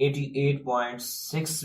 88.6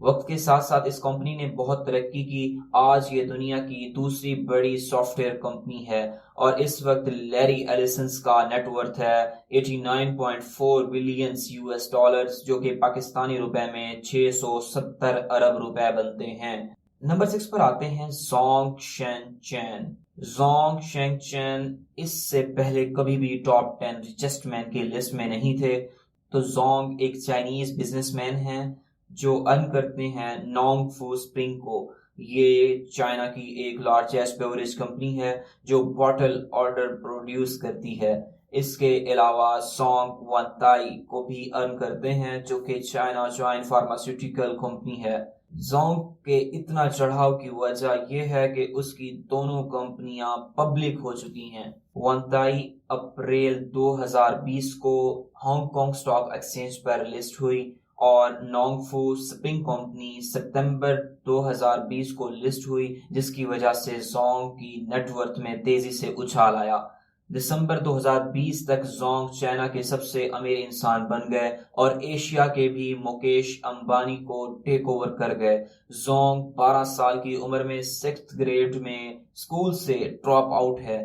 وقت کے ساتھ ساتھ اس کمپنی نے بہت ترقی کی. آج یہ دنیا کی دوسری بڑی سافٹ ویئر کمپنی ہے اور اس وقت لیری ایلیسنس کا نیٹ ورتھ ہے 89.4 بلین US ڈالرز، جو کہ پاکستانی روپے میں 670 ارب روپے بنتے ہیں. نمبر 6 پر آتے ہیں زونگ شین چین. زونگ شینگ چین اس سے پہلے کبھی بھی ٹاپ 10 ریچسٹ مین کی لسٹ میں نہیں تھے. تو زونگ ایک چائنیز بزنس مین ہیں جو ارن کرتے ہیں نونگ فو اسپرنگ کو. یہ چائنا کی ایک لارجسٹ بیوریج کمپنی ہے جو باٹل آرڈر پروڈیوس کرتی ہے. اس کے علاوہ زونگ ونتائی کو بھی ارن کرتے ہیں جو کہ چائنا جوائنٹ فارماسیوٹیکل کمپنی ہے. زونگ کے اتنا چڑھاؤ کی وجہ یہ ہے کہ اس کی دونوں کمپنیاں پبلک ہو چکی ہیں. ونتائی اپریل 2020 کو ہانگ کانگ اسٹاک ایکسچینج پر لسٹ ہوئی اور نونگ فو اسپرنگ کمپنی ستمبر 2020 کو لسٹ ہوئی، جس کی وجہ سے زونگ کی نیٹ ورتھ میں تیزی سے اچھال آیا. دسمبر 2020 تک زونگ چائنا کے سب سے امیر انسان بن گئے اور ایشیا کے بھی مکیش امبانی کو ٹیک اوور کر گئے. زونگ 12 سال کی عمر میں 6th گریڈ میں اسکول سے ڈراپ آؤٹ ہے.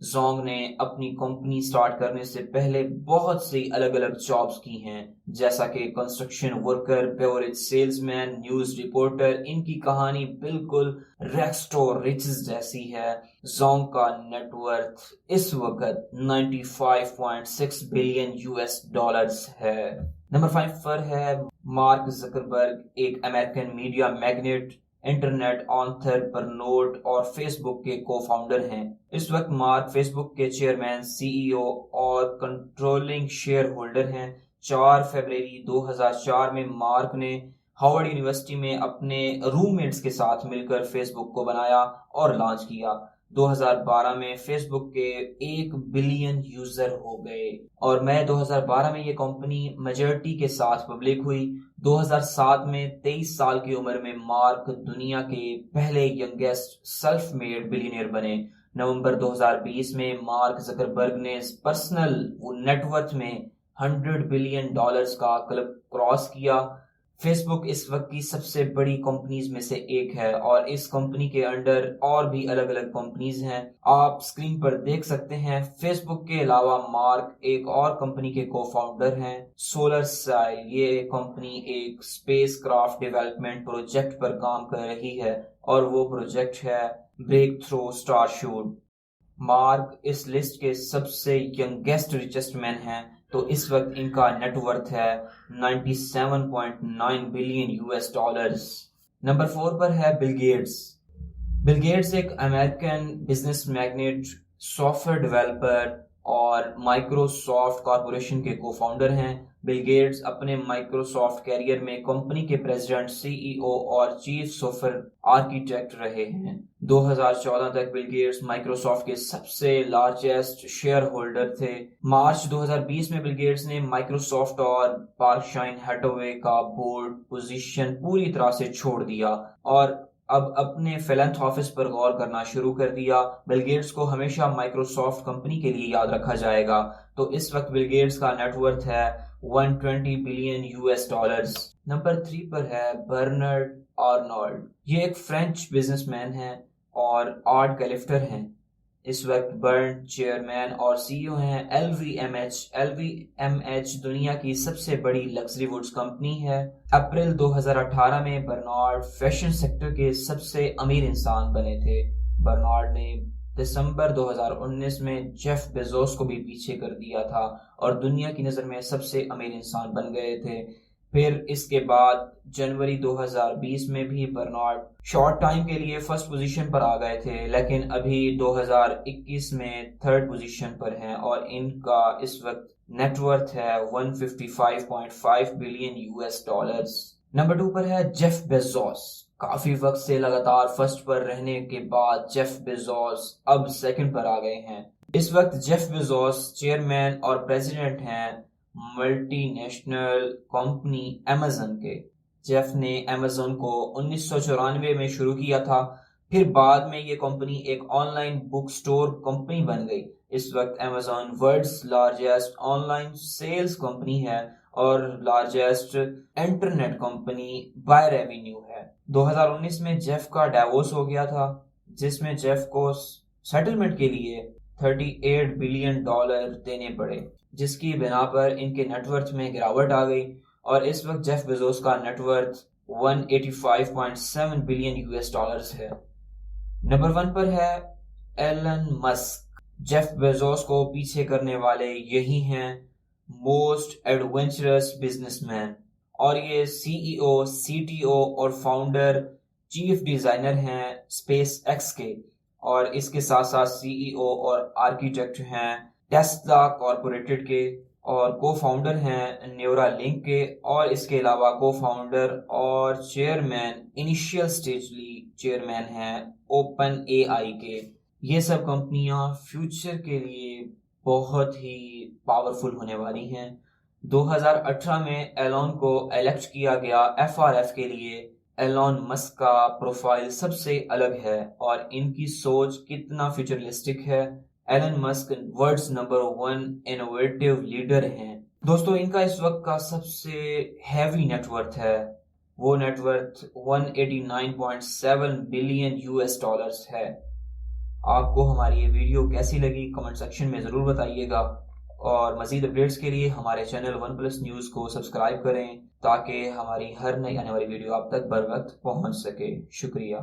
زونگ نے اپنی کمپنی سٹارٹ کرنے سے پہلے بہت سی الگ الگ جابز کی ہیں، جیسا کہ construction worker, beverage sales man, news reporter. ان کی کہانی بالکل ریکسٹو ریچز جیسی ہے. زونگ کا نیٹ ورتھ اس وقت 95.6 بلین US ڈالرز ہے. نمبر 5 پر ہے مارک زکربرگ، ایک امریکن میڈیا میگنیٹ، انٹرنیٹ آنترپرنور اور فیس بک کے کو فاؤنڈر ہیں. اس وقت مارک فیس بک کے چیئرمین، CEO اور کنٹرولنگ شیئر ہولڈر ہیں. 4 فروری 2004 میں مارک نے ہارورڈ یونیورسٹی میں اپنے روم میٹس کے ساتھ مل کر فیس بک کو بنایا اور لانچ کیا. 2012 میں فیس بک کے 1 بلین یوزر ہو گئے اور مئی 2012 میں یہ کمپنی میجورٹی کے ساتھ پبلک ہوئی. 2007 میں 23 سال کی عمر میں مارک دنیا کے پہلے ینگسٹ سیلف میڈ بلینئر بنے. نومبر 2020 میں مارک زکربرگ نے پرسنل نیٹ ورتھ میں 100 بلین ڈالرز کا کلب کراس کیا. فیس بک اس وقت کی سب سے بڑی کمپنیز میں سے ایک ہے اور اس کمپنی کے انڈر اور بھی الگ الگ کمپنیز ہیں. آپ سکرین پر دیکھ سکتے ہیں. فیس بک کے علاوہ مارک ایک اور کمپنی کے کو فاؤنڈر ہیں، سولر سائل. یہ کمپنی ایک اسپیس کرافٹ ڈیولپمنٹ پروجیکٹ پر کام کر رہی ہے اور وہ پروجیکٹ ہے بریک تھرو اسٹار شوٹ. مارک اس لسٹ کے سب سے ینگسٹ ریچسٹ مین ہیں، تو اس وقت ان کا نیٹ ورتھ ہے 97.9 بلین US ڈالرز. نمبر 4 پر ہے بل گیٹس. بل گیٹس ایک امریکن بزنس میگنیٹ، سافٹ ویئر ڈیولپر اور مائکروسافٹ کارپوریشن کے کو فاؤنڈر ہیں. بل گیٹس اپنے مائکروسافٹ کیریئر میں کمپنی کے پریزیڈنٹ، CEO اور چیف سافٹ ویئر آرکیٹیکٹ رہے ہیں. 2014 تک بل گیٹس مائکروسافٹ کے سب سے لارجسٹ شیئر ہولڈر تھے. مارچ 2020 میں بل گیٹس نے مائکروسافٹ اور بارکشائر ہیٹھوے کا بورڈ پوزیشن پوری طرح سے چھوڑ دیا اور اب اپنے فیلنتھروپیز پر غور کرنا شروع کر دیا. بل گیٹس کو ہمیشہ مائکروسافٹ کمپنی کے لیے یاد رکھا جائے گا. تو اس وقت بل گیٹس کا نیٹ ورتھ ہے 120 بلین US ڈالرز. نمبر 3 پر ہے برنارڈ آرنولڈ. یہ ایک فرینچ بزنس مین ہیں اور آرٹ کلیکٹر ہیں. اس وقت برن چیئرمین اور CEO ہیں LVMH. LVMH دنیا کی سب سے بڑی لگژری ووڈز کمپنی ہے. اپریل 2018 میں برنارڈ فیشن سیکٹر کے سب سے امیر انسان بنے تھے. برنارڈ نے دسمبر 2019 میں جیف بیزوس کو بھی پیچھے کر دیا تھا اور دنیا کی نظر میں سب سے امیر انسان بن گئے تھے. پھر اس کے بعد جنوری 2020 میں بھی برنارڈ شارٹ ٹائم کے لیے فرسٹ پوزیشن پر آ گئے تھے، لیکن ابھی 2021 میں تھرڈ پوزیشن پر ہیں اور ان کا اس وقت نیٹ ورتھ ہے 155.5 بلین US ڈالرز. نمبر 2 پر ہے جیف بیزوس. کافی وقت سے لگاتار فرسٹ پر رہنے کے بعد جیف بیزوس اب سیکنڈ پر آ گئے ہیں. اس وقت جیف بیزوس چیئرمین اور پریزیڈنٹ ہیں ملٹی نیشنل کمپنی ایمیزون کے. جیف نے ایمیزون کو 1994 میں شروع کیا تھا، پھر بعد میں یہ کمپنی ایک online bookstore company بن گئی. اس وقت Amazon world's largest online sales company ہے اور largest internet company by revenue ہے۔ 2019 میں جیف کا ڈیوورس ہو گیا تھا، جس میں جیف کو سیٹلمنٹ کے لیے $38 بلین دینے پڑے، جس کی بنا پر ان کے نیٹ ورتھ میں گراوٹ آ گئی اور اس وقت جیف بیزوس کا نیٹ ورتھ $185.7 بلین ہے۔ نمبر 1 پر ہے ایلن مسک۔ جیف بیزوس کو پیچھے کرنے والے یہی ہیں موسٹ ایڈونچرس بزنس مین، اور یہ سی ای او، سی ٹی او اور فاؤنڈر چیف ڈیزائنر ہیں اسپیس ایکس کے، اور اس کے ساتھ ساتھ سی ای او اور آرکیٹیکٹ ہیں ٹیسلا کارپوریٹڈ کے، اور کو فاؤنڈر ہیں نیورا لنک کے، اور اس کے علاوہ کو فاؤنڈر اور چیئرمین انیشیل سٹیجلی چیئرمین ہیں اوپن اے آئی کے۔ یہ سب کمپنیاں فیوچر کے لیے بہت ہی پاورفل ہونے والی ہیں۔ 2018 میں ایلون کو الیکٹ کیا گیا FRF کے لیے۔ ایلون مسک کا پروفائل سب سے الگ ہے اور ان کی سوچ کتنا فیوچرسٹک ہے۔ ایلن مسک ورلڈز نمبر 1 انوویٹو لیڈر ہیں۔ دوستو، ان کا اس وقت کا سب سے ہیوی نیٹ ورتھ ہے، وہ نیٹ ورتھ $189.7 بلین ہے۔ آپ کو ہماری یہ ویڈیو کیسی لگی کمنٹ سیکشن میں ضرور بتائیے گا، اور مزید اپڈیٹس کے لیے ہمارے چینل ون پلس نیوز کو سبسکرائب کریں تاکہ ہماری ہر نئی آنے والی ویڈیو آپ تک بر وقت پہنچ سکے۔ شکریہ۔